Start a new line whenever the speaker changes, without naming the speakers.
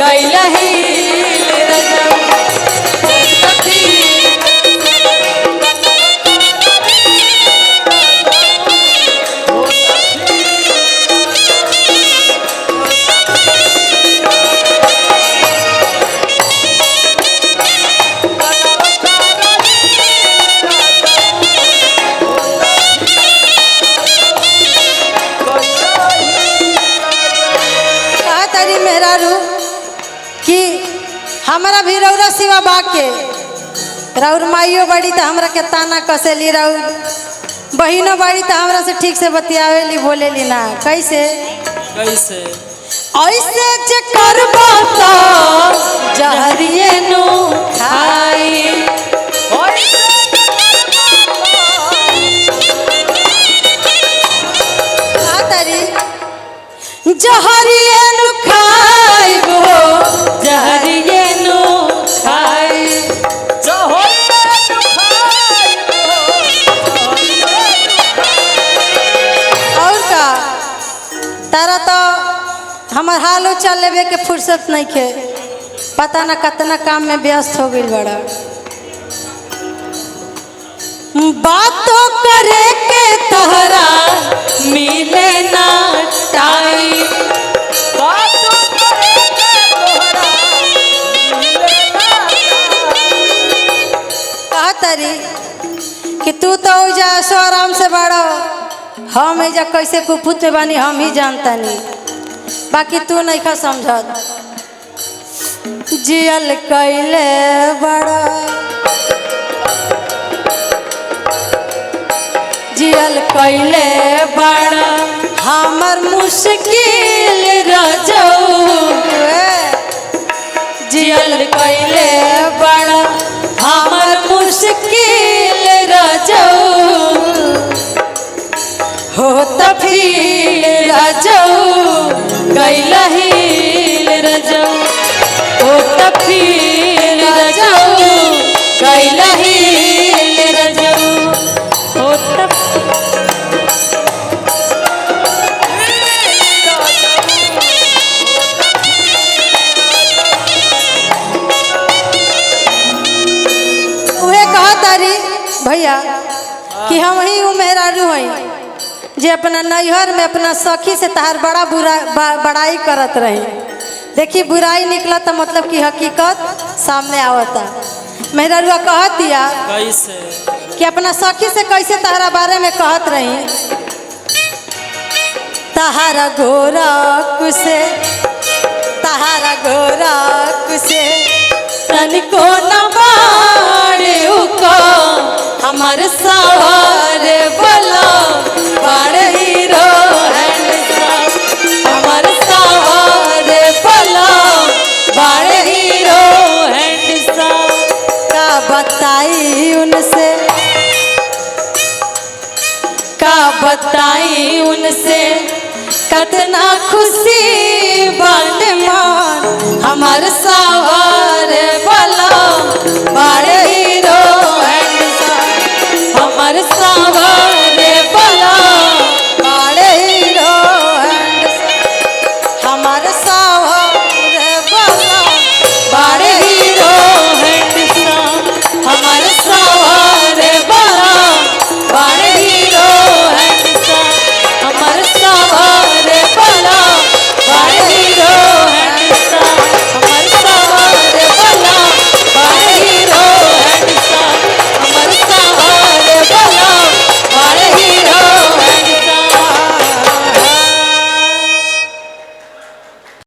गैलही रजऊ कि हमारा भी रौरा सिवा बाके रौर माइयो बड़ी तो हमरा के ताना कसेली रौर बहिनो बड़ी तो हमरा से ठीक से बतियावेली बोलेली ना कैसे
कैसे
ऐसे जे करबा तो जहरिए नु खाई जहरिए नु खाइबो जहरिए नु खाई और का तारा तो हमार हालो चल लेवे के फुर्सत नहीं खे पता ना कितना काम में व्यस्त हो गई बड़ा बातों करे के तहरा मिले ना टाइम तरी कि तू तो जा सो आराम से बड़ो हम जा कैसे कुफुत में बानी हम ही जानता नहीं बाकी तू नहीं खा समझत जियल कैले बड़ा जियल कैले बड़ा हमर मुश्किल रजऊ जियल कैले बड़ा हमर मुश्किल रजऊ हो त फिर रजऊ गैलही रजऊ हो त फिर रजऊ गैलही रजऊ हो त भैया कि हम ही वो मेहरारू हैं जे अपना नैहर में अपना सखी से तहार बड़ा बड़ाई करत रही देखी बुराई निकला तो मतलब कि हकीकत सामने आवता मेहरारुआ कहत दिया
कैसे
कि अपना सखी से कैसे तहरा बारे में कहत रही तहारा गोरख से तनिको न बाड़े उको हमारे सवार बोलो बड़े हीरो हैंडसम हमारे सवार बोलो बड़े हीरो हैंडसम का बताई उनसे कितना